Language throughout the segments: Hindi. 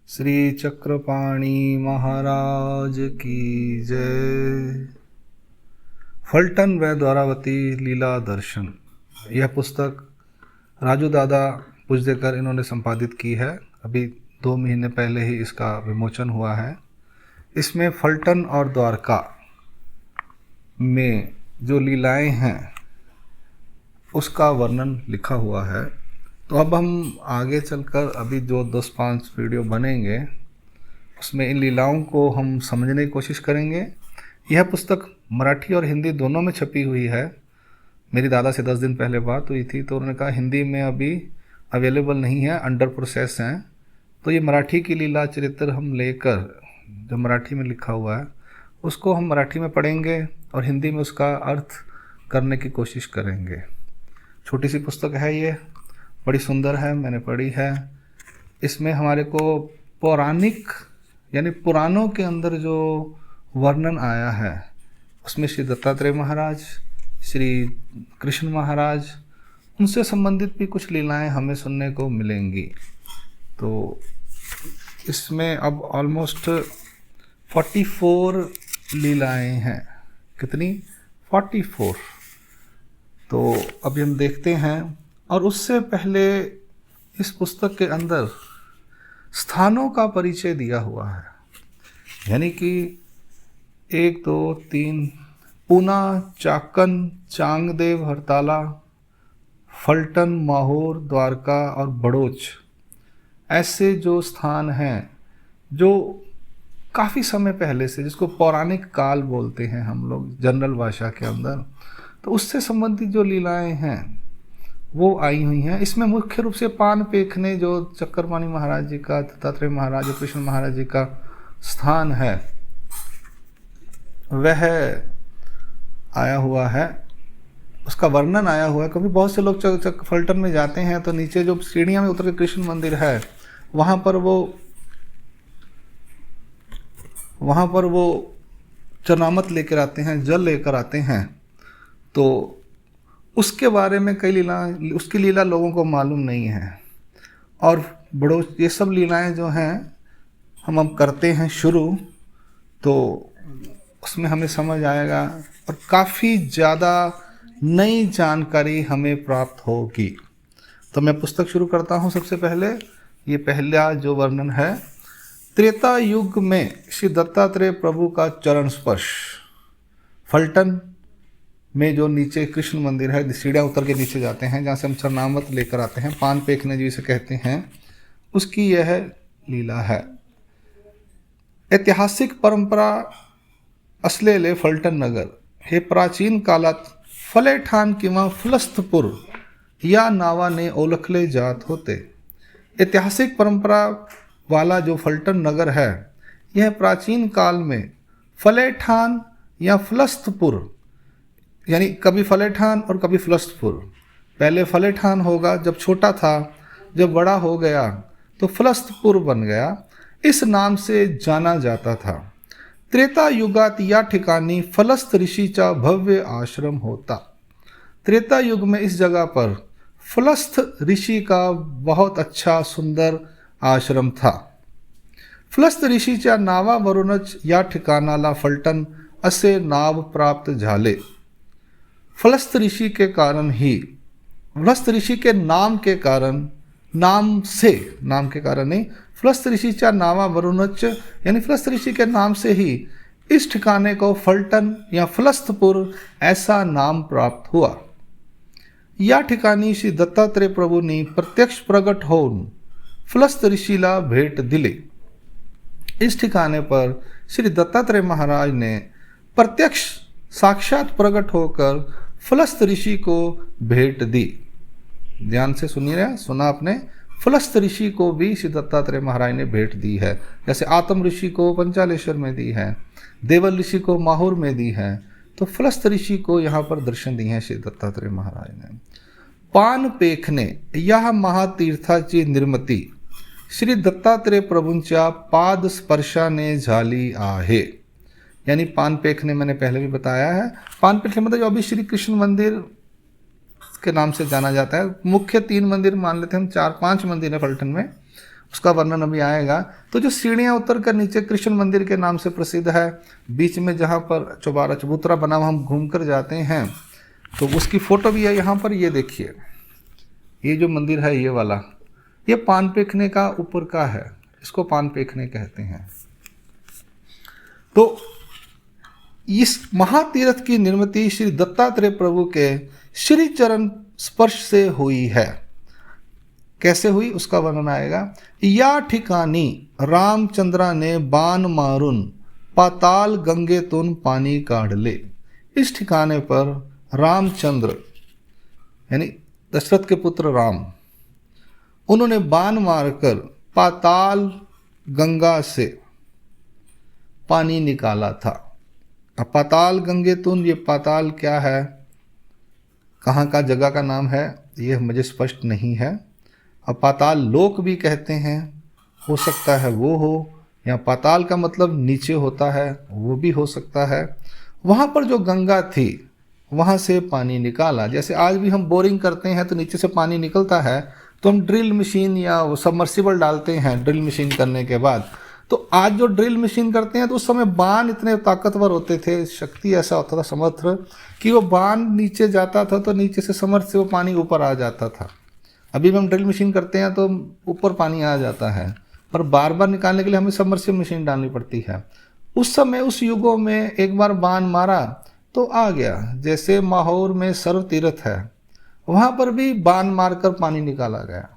श्री चक्रपाणी महाराज की जय। फलटन व द्वारावती लीला दर्शन, यह पुस्तक राजू दादा पुजदेकर इन्होंने संपादित की है। अभी 2 महीने पहले ही इसका विमोचन हुआ है। इसमें फलटन और द्वारका में जो लीलाएं हैं उसका वर्णन लिखा हुआ है। तो अब हम आगे चलकर अभी जो 10-5 वीडियो बनेंगे उसमें इन लीलाओं को हम समझने की कोशिश करेंगे। यह पुस्तक मराठी और हिंदी दोनों में छपी हुई है। मेरी दादा से 10 दिन पहले बात हुई थी तो उन्होंने कहा हिंदी में अभी अवेलेबल नहीं है, अंडर प्रोसेस हैं। तो ये मराठी की लीला चरित्र हम लेकर, जो मराठी में लिखा हुआ है उसको हम मराठी में पढ़ेंगे और हिंदी में उसका अर्थ करने की कोशिश करेंगे। छोटी सी पुस्तक है ये, बड़ी सुंदर है, मैंने पढ़ी है। इसमें हमारे को पौराणिक यानी पुराणों के अंदर जो वर्णन आया है उसमें श्री दत्तात्रेय महाराज, श्री कृष्ण महाराज, उनसे संबंधित भी कुछ लीलाएं हमें सुनने को मिलेंगी। तो इसमें अब ऑलमोस्ट 44 लीलाएं हैं। कितनी? 44। तो अभी हम देखते हैं। और उससे पहले इस पुस्तक के अंदर स्थानों का परिचय दिया हुआ है, यानी कि 1, 2, 3 पूना, चाकन, चांगदेव, हरताला, फलटन, माहौर, द्वारका और बड़ोच, ऐसे जो स्थान हैं जो काफ़ी समय पहले से, जिसको पौराणिक काल बोलते हैं हम लोग जनरल भाषा के अंदर, तो उससे संबंधित जो लीलाएं हैं वो आई हुई हैं। इसमें मुख्य रूप से पान पेखने, जो चक्रपाणी महाराज जी का, दत्तात्रेय महाराज और कृष्ण महाराज जी का स्थान है, वह आया हुआ है, उसका वर्णन आया हुआ है। कभी बहुत से लोग फलटन में जाते हैं तो नीचे जो सीढ़ियाँ में उतर के कृष्ण मंदिर है वहाँ पर वो चरणामत लेकर आते हैं, जल लेकर आते हैं। तो उसके बारे में उसकी लीला लोगों को मालूम नहीं है। और बड़ो ये सब लीलाएं जो हैं हम अब करते हैं शुरू, तो उसमें हमें समझ आएगा और काफ़ी ज़्यादा नई जानकारी हमें प्राप्त होगी। तो मैं पुस्तक शुरू करता हूँ। सबसे पहले ये पहला जो वर्णन है, त्रेता युग में श्री दत्तात्रेय प्रभु का चरण स्पर्श। फलटन में जो नीचे कृष्ण मंदिर है, सीढ़ियाँ उतर के नीचे जाते हैं, जहाँ से हम चरणामत लेकर आते हैं, पान पेखने जिसे कहते हैं, उसकी यह लीला है। ऐतिहासिक परंपरा असलेले फलटण नगर हे प्राचीन काळात फलेठाण किंवा फलस्तपूर या नावाने ओळखले जात होते। ऐतिहासिक परंपरा वाला जो फलटण नगर है, यह प्राचीन काल में फलेठाण या फलस्तपूर, यानी कभी फलेठान और कभी फलस्तपुर। पहले फलेठान होगा जब छोटा था, जब बड़ा हो गया तो फलस्तपुर बन गया, इस नाम से जाना जाता था। त्रेता युगात या ठिकाणी फलस्त ऋषीचा भव्य आश्रम होता। त्रेता युग में इस जगह पर फलस्त ऋषि का बहुत अच्छा सुंदर आश्रम था। फलस्त ऋषीच्या नावावरूनच या ठिकाणाला फलटण असे नाव प्राप्त झाले। फलस्त ऋषि के कारण ही, फलस्त ऋषि के नाम के कारण, नाम के कारण नहीं, फलस्त ऋषिच्या नावावरूनच यानी फलस्त ऋषि के नाम से ही इस ठिकाने को फलटण या फलस्तपुर ऐसा नाम प्राप्त हुआ। या ठिकाणी श्री दत्तात्रेय प्रभूंनी प्रत्यक्ष प्रगट होऊन फलस्त ऋषीला भेट दिली। इस ठिकाने पर श्री दत्तात्रेय महाराज ने प्रत्यक्ष साक्षात प्रकट होकर फलस्त ऋषि को भेंट दी। ध्यान से सुनिए, सुना आपने? फलस्त ऋषि को भी श्री दत्तात्रेय महाराज ने भेंट दी है। जैसे आत्म ऋषि को पंचालेश्वर में दी है, देवल ऋषि को माहौर में दी है, तो फलस्त ऋषि को यहाँ पर दर्शन दिए हैं श्री दत्तात्रेय महाराज ने। पान पेखने या महातीर्थाची निर्मिती श्री दत्तात्रेय प्रभूंच्या पाद स्पर्शाने झाली आहे। यानी पान पेखने मैंने पहले भी बताया है। पान पेखने मतलब जो अभी श्री कृष्ण मंदिर के नाम से जाना जाता है। मुख्य 3 मंदिर मान लेते हैं हम, 4-5 मंदिर है फलटन में, उसका वर्णन अभी आएगा। तो जो सीढ़ियाँ उतर कर नीचे कृष्ण मंदिर के नाम से प्रसिद्ध है, बीच में जहाँ पर चौबारा चबूतरा बना हुआ हम घूम कर जाते हैं, तो उसकी फोटो भी है यहाँ पर। ये देखिए, ये जो मंदिर है ये वाला, ये पान पेखने का ऊपर का है, इसको पान पेखने कहते हैं। तो इस महातीर्थ की निर्मिति श्री दत्तात्रेय प्रभु के श्री चरण स्पर्श से हुई है। कैसे हुई उसका वर्णन आएगा। या ठिकानी रामचंद्रा ने बाण मारून पाताल गंगेतून पानी काढ़ ले। इस ठिकाने पर रामचंद्र यानी दशरथ के पुत्र राम, उन्होंने बाण मारकर पाताल गंगा से पानी निकाला था। अब पाताल गंगेतून, ये पाताल क्या है, कहाँ का जगह का नाम है, ये मुझे स्पष्ट नहीं है। अब पाताल लोक भी कहते हैं, हो सकता है वो हो, या पाताल का मतलब नीचे होता है, वो भी हो सकता है। वहाँ पर जो गंगा थी वहाँ से पानी निकाला। जैसे आज भी हम बोरिंग करते हैं तो नीचे से पानी निकलता है, तो हम ड्रिल मशीन या सबमर्सिबल डालते हैं ड्रिल मशीन करने के बाद। तो आज जो ड्रिल मशीन करते हैं तो उस समय बाण इतने ताकतवर होते थे, शक्ति ऐसा होता था समर्थ, कि वो बाण नीचे जाता था तो नीचे से समर्थ से वो पानी ऊपर आ जाता था। अभी भी हम ड्रिल मशीन करते हैं तो ऊपर पानी आ जाता है, पर बार बार निकालने के लिए हमें सबमर्सिबल मशीन डालनी पड़ती है। उस समय उस युगों में एक बार बाण मारा तो आ गया। जैसे माहौर में सर्व तीर्थ है, वहाँ पर भी बाण मारकर पानी निकाला गया।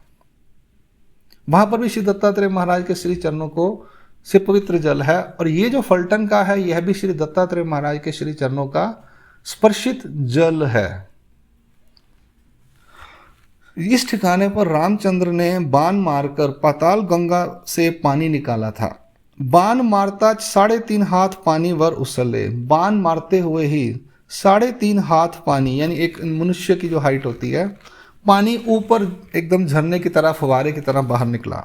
वहाँ पर भी श्री दत्तात्रेय महाराज के श्री चरणों को से पवित्र जल है। और ये जो फलटन का है, यह भी श्री दत्तात्रेय महाराज के श्री चरणों का स्पर्शित जल है। इस ठिकाने पर रामचंद्र ने बाण मारकर पाताल गंगा से पानी निकाला था। बाण मारता 3.5 हाथ पानी वर उछले। बाण मारते हुए ही 3.5 हाथ पानी, यानी एक मनुष्य की जो हाइट होती है, पानी ऊपर एकदम झरने की तरह, फवारे की तरह बाहर निकला।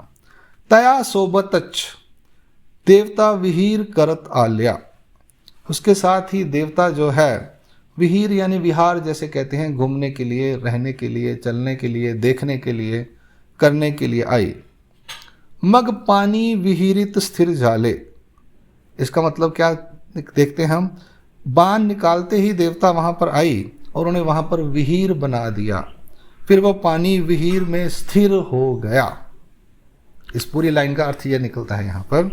तया सोबतच देवता विहीर करत आल्या। उसके साथ ही देवता जो है, विहीर यानी विहार जैसे कहते हैं, घूमने के लिए, रहने के लिए, चलने के लिए, देखने के लिए, करने के लिए आई। मग पानी विहीरित स्थिर जाले। इसका मतलब क्या देखते हैं हम। बाण निकालते ही देवता वहाँ पर आई और उन्हें वहाँ पर विहीर बना दिया, फिर वो पानी विहीर में स्थिर हो गया। इस पूरी लाइन का अर्थ यह निकलता है यहाँ पर।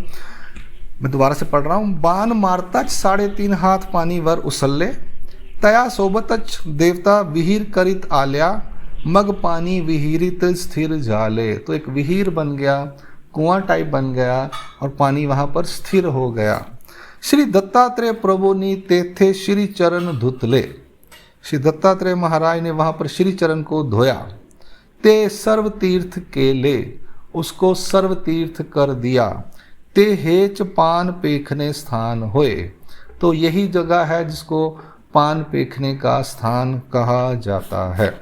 मैं दोबारा से पढ़ रहा हूँ। बाण मारता 3.5 हाथ पानी वर उछले। तया सोबतच देवता विहीर करित आल्या। मग पानी विहीरित स्थिर जाले। तो एक विहीर बन गया, कुआं टाइप बन गया और पानी वहाँ पर स्थिर हो गया। श्री दत्तात्रेय प्रभु ने तेथे श्री चरण धुतले। श्री दत्तात्रेय महाराज ने वहाँ पर श्री चरण को धोया। ते सर्व तीर्थ के ले, उसको सर्व तीर्थ कर दिया। ते हेच पान पेखने स्थान होए। तो यही जगह है जिसको पान पेखने का स्थान कहा जाता है।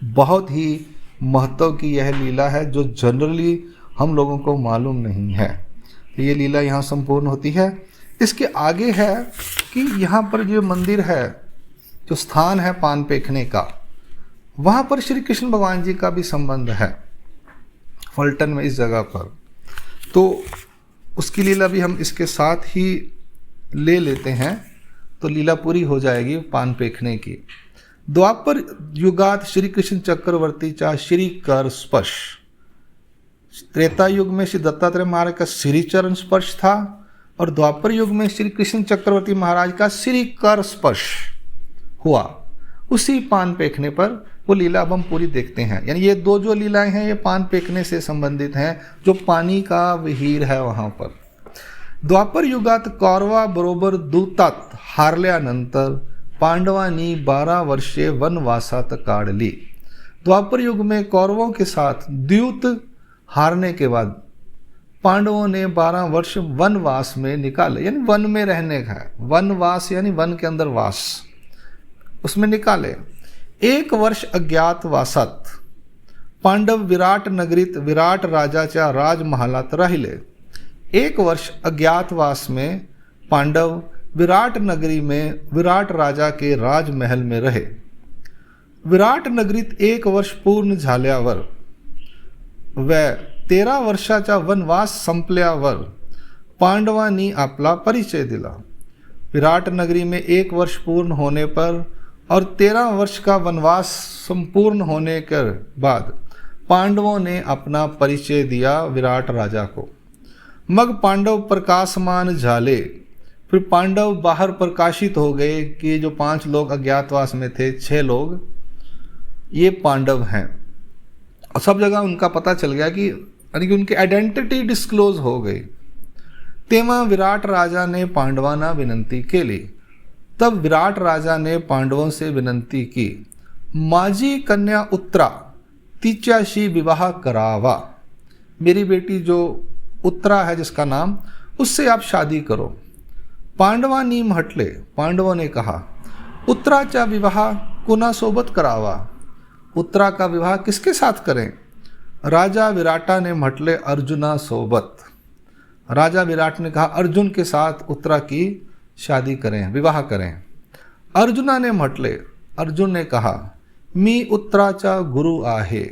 बहुत ही महत्व की यह लीला है जो जनरली हम लोगों को मालूम नहीं है। ये लीला यहाँ संपूर्ण होती है। इसके आगे है कि यहाँ पर जो मंदिर है, जो स्थान है पान पेखने का, वहाँ पर श्री कृष्ण भगवान जी का भी संबंध है फलटन में, इस जगह पर। तो उसकी लीला भी हम इसके साथ ही ले लेते हैं, तो लीला पूरी हो जाएगी पान पेखने की। द्वापर युगात श्री कृष्ण चक्रवर्ती चा श्री कर स्पर्श। त्रेता युग में श्री दत्तात्रेय महाराज का श्री चरण स्पर्श था और द्वापर युग में श्री कृष्ण चक्रवर्ती महाराज का श्री कर स्पर्श हुआ। उसी पान पेखने पर वो लीला अब हम पूरी देखते हैं। यानी ये दो जो लीलाएं हैं ये पान पेखने से संबंधित हैं, जो पानी का विहीर है वहाँ पर। द्वापर युगात कौरवा बरोबर दूतात हारल्यानंतर पांडवांनी 12 वर्षे वनवासात काढली। द्वापर युग में कौरवों के साथ द्यूत हारने के बाद पांडवों ने 12 वर्ष वनवास में निकाले, यानी वन में रहने का है। वनवास यानी वन के अंदर वास, उसमें निकाले। 1 वर्ष अज्ञातवासात पांडव विराट नगरीत विराट राजाच्या राजमहालात राहिले। 1 वर्ष अज्ञातवास में पांडव विराट नगरी में विराट राजा के राजमहल में रहे। विराट नगरीत 1 वर्ष पूर्ण झाल्यावर वह 13 वर्षाचा वनवास संपल्यावर पांडवांनी आपला परिचय दिला। विराट नगरी में 1 वर्ष पूर्ण होने पर और 13 वर्ष का वनवास संपूर्ण होने के बाद पांडवों ने अपना परिचय दिया विराट राजा को। मग पांडव प्रकाशमान झाले, फिर पांडव बाहर प्रकाशित हो गए कि ये जो 5 लोग अज्ञातवास में थे, 6 लोग ये पांडव हैं, और सब जगह उनका पता चल गया कि यानी कि उनकी आइडेंटिटी डिस्क्लोज हो गई। तेव्हा विराट राजा ने पांडवांना विनंती केली। तब विराट राजा ने पांडवों से विनंती की, माझी कन्या उत्तरा तिच्याशी विवाह करावा। मेरी बेटी जो उत्तरा है जिसका नाम, उससे आप शादी करो। पांडवांनी म्हटले, पांडवों ने कहा, उत्तराचा विवाह कुणासोबत करावा? उत्तरा का विवाह किसके साथ करें? राजा विराटा ने म्हटले, अर्जुना सोबत। राजा विराट ने कहा, अर्जुन के साथ उत्तरा की शादी करें, विवाह करें। अर्जुना ने म्हटले, अर्जुन ने कहा, मी उत्तराचा गुरु आहे,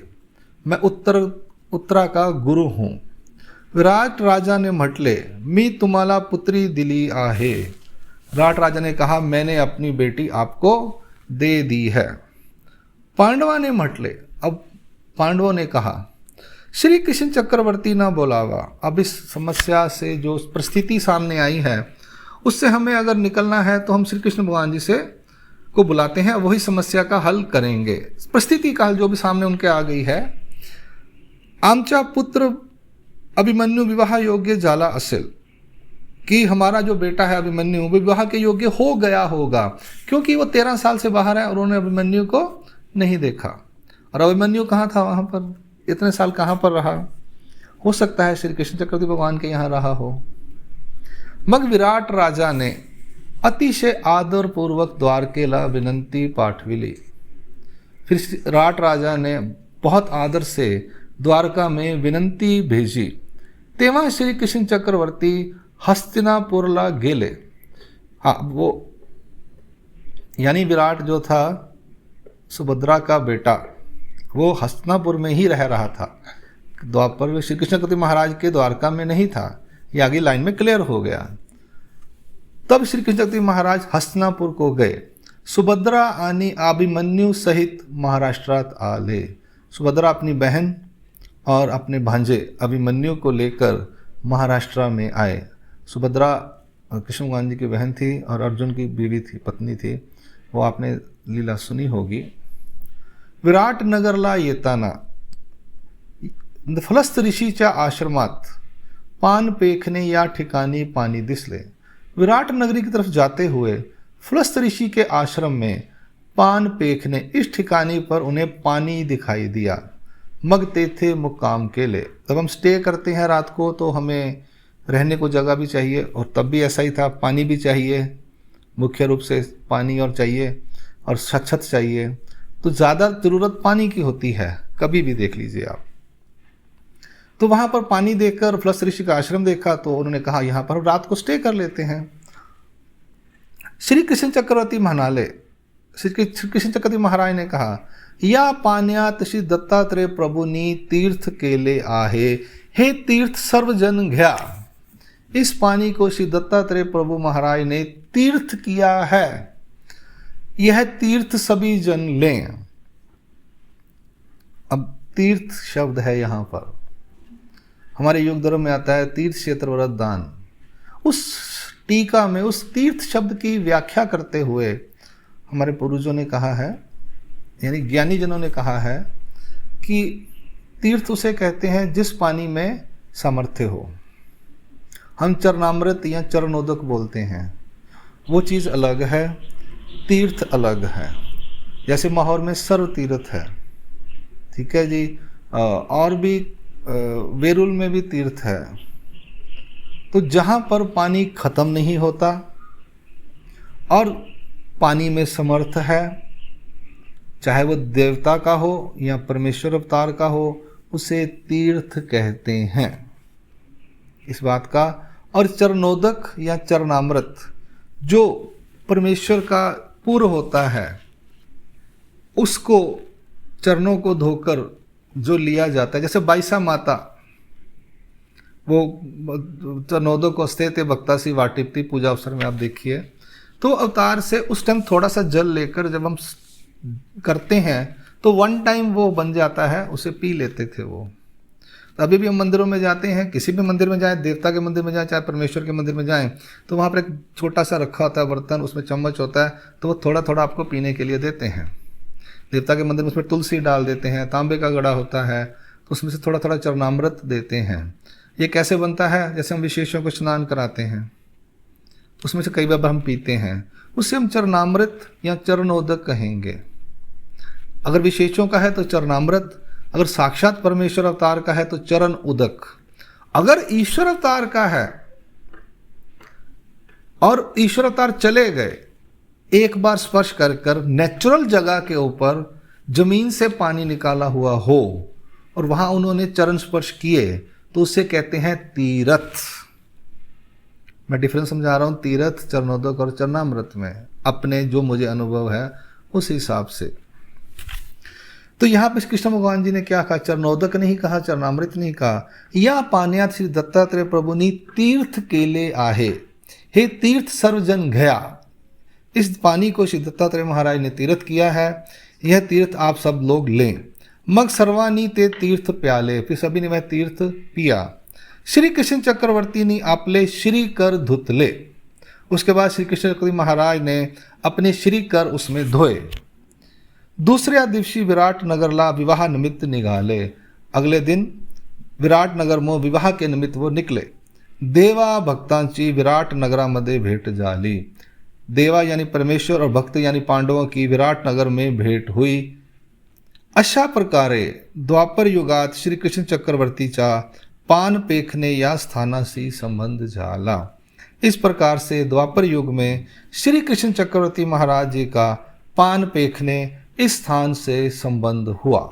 मैं उत्तरा का गुरु हूँ। विराट राजा ने म्हटले, मी तुम्हाला पुत्री दिली आहे। विराट राजा ने कहा, मैंने अपनी बेटी आपको दे दी है। पांडवा ने म्हटले, अब पांडवों ने कहा, श्री कृष्ण चक्रवर्ती ना बोलावा। अब इस समस्या से जो परिस्थिति सामने आई है उससे हमें अगर निकलना है तो हम श्री कृष्ण भगवान जी से को बुलाते हैं, वही समस्या का हल करेंगे। परिस्थिति का हल जो भी सामने उनके आ गई है। आमचा पुत्र अभिमन्यु विवाह योग्य जाला असेल, कि हमारा जो बेटा है अभिमन्यु वो विवाह के योग्य हो गया होगा, क्योंकि वो 13 साल से बाहर है और उन्होंने अभिमन्यु को नहीं देखा। और अभिमन्यु कहाँ था? वहाँ पर इतने साल कहाँ पर रहा? हो सकता है श्री कृष्ण चक्रवर्ती भगवान के यहाँ रहा हो। मग विराट राजा ने अतिशय आदर पूर्वक द्वारकेला विनंती पाठविली। फिर विराट राजा ने बहुत आदर से द्वारका में विनंती भेजी। तेव्हा श्री कृष्ण चक्रवर्ती हस्तिनापुरला गेले। हाँ, वो यानी विराट जो था सुभद्रा का बेटा, वो हस्तिनापुर में ही रह रहा था। द्वापर में श्री कृष्ण चक्रवर्ती महाराज के द्वारका में नहीं था। ये आगे लाइन में क्लियर हो गया। तब श्री कृष्ण चक्रवर्ती महाराज हस्तिनापुर को गए। सुभद्रा आणि अभिमन्यु सहित महाराष्ट्रात आले। सुभद्रा अपनी बहन और अपने भांजे अभिमन्यु को लेकर महाराष्ट्र में आए। सुभद्रा कृष्ण भगवान जी की बहन थी और अर्जुन की बीवी थी, पत्नी थी। वो आपने लीला सुनी होगी। विराट नगरला येताना फलस्त ऋषीच्या आश्रमात पान पेखने या ठिकाणी पानी दिसले। विराट नगरी की तरफ जाते हुए फलस्त ऋषि के आश्रम में पान पेखने इस ठिकानी पर उन्हें पानी दिखाई दिया। मग तेथे मुक्काम केले। जब हम स्टे करते हैं रात को तो हमें रहने को जगह भी चाहिए, और तब भी ऐसा ही था, पानी भी चाहिए, मुख्य रूप से पानी और चाहिए, और छत चाहिए। तो ज़्यादा ज़रूरत पानी की होती है, कभी भी देख लीजिए आप। तो वहाँ पर पानी देखकर फलस्त ऋषि का आश्रम देखा तो उन्होंने कहा यहाँ पर रात को स्टे कर लेते हैं। श्री कृष्ण चक्रवर्ती म्हणाले, श्री कृष्ण चक्रवर्ती महाराज ने कहा, या पाण्यात श्री दत्तात्रेय प्रभुनी तीर्थ केले आहे, हे तीर्थ सर्वजन घ्या। इस पानी को श्री दत्तात्रेय प्रभु महाराज ने तीर्थ किया है, यह तीर्थ सभी जन लें। अब तीर्थ शब्द है यहाँ पर, हमारे योग धर्म में आता है तीर्थ क्षेत्र व्रत दान। उस टीका में उस तीर्थ शब्द की व्याख्या करते हुए हमारे पूर्वजों ने कहा है, यानी ज्ञानी जनों ने कहा है कि तीर्थ उसे कहते हैं जिस पानी में सामर्थ्य हो। हम चरणामृत या चरणोदक बोलते हैं, वो चीज़ अलग है, तीर्थ अलग है। जैसे माहौर में सर्व तीर्थ है, ठीक है जी, और भी वेरुल में भी तीर्थ है। तो जहाँ पर पानी खत्म नहीं होता और पानी में समर्थ है, चाहे वो देवता का हो या परमेश्वर अवतार का हो, उसे तीर्थ कहते हैं, इस बात का। और चरणोदक या चरणामृत जो परमेश्वर का पूर्व होता है, उसको चरणों को धोकर जो लिया जाता है, जैसे बाईसा माता वो चरनोदक अस्ते ते भक्तासी वाटिपति पूजा अवसर में आप देखिए। तो अवतार से उस टाइम थोड़ा सा जल लेकर जब हम करते हैं तो वन टाइम वो बन जाता है, उसे पी लेते थे वो। तो अभी भी हम मंदिरों में जाते हैं, किसी भी मंदिर में जाएं, देवता के मंदिर में जाएं चाहे परमेश्वर के मंदिर में जाएं, तो वहाँ पर एक छोटा सा रखा होता है बर्तन, उसमें चम्मच होता है, तो वो थोड़ा थोड़ा आपको पीने के लिए देते हैं। देवता के मंदिर में उसमें तुलसी डाल देते हैं, तांबे का घड़ा होता है तो उसमें से थोड़ा थोड़ा चरणामृत देते हैं। ये कैसे बनता है? जैसे हम विशेषों को स्नान कराते हैं उसमें से कई बार हम पीते हैं, उससे हम चरणामृत या चरणोदक कहेंगे। अगर विशेषों का है तो चरणामृत, अगर साक्षात परमेश्वर अवतार का है तो चरण उदक। अगर ईश्वर अवतार का है और ईश्वर अवतार चले गए, एक बार स्पर्श कर कर नेचुरल जगह के ऊपर जमीन से पानी निकाला हुआ हो और वहां उन्होंने चरण स्पर्श किए तो उसे कहते हैं तीर्थ। मैं डिफरेंस समझा रहा हूं, तीर्थ, चरणोदक और चरणामृत में, अपने जो मुझे अनुभव है उस हिसाब से। तो यहाँ पे कृष्ण भगवान जी ने क्या कहा? चरणोदक नहीं कहा, चरणामृत नहीं कहा। या पान्यात श्री दत्तात्रेय प्रभु नी तीर्थ केले आहे, हे तीर्थ सर्वजन गया। इस पानी को श्री दत्तात्रेय महाराज ने तीर्थ किया है, यह तीर्थ आप सब लोग लें। मग सर्वानी ते तीर्थ प्याले, फिर सभी ने वह तीर्थ पिया। श्री कृष्ण चक्रवर्ती ने आपले श्री कर धुतले, उसके बाद श्री कृष्ण चक्रवर्ती महाराज ने अपने श्री कर उसमें धोए। दूसऱ्या दिवशी विराट नगरला विवाह निमित्त निघाले, अगले दिन विराट नगर में विवाह के निमित्त वो निकले। देवा भक्तांची विराट नगरामध्ये भेट झाली, देवा यानी परमेश्वर और भक्त यानी पांडवों की विराट नगर में भेंट हुई। अशा प्रकारे द्वापर युगात श्री कृष्ण चक्रवर्तीचा पान पेखने या स्थानाशी संबंध झाला। इस प्रकार से द्वापर युग में श्री कृष्ण चक्रवर्ती महाराज जी का पान पेखने इस स्थान से संबंध हुआ।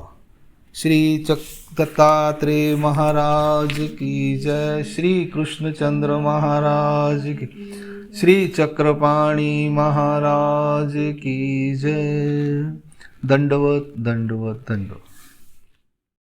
श्री दत्तात्रेय महाराज की जय, श्री कृष्णचंद्र महाराज की, श्री चक्रपाणी महाराज की जय। दंडवत दंडवत दंडवत।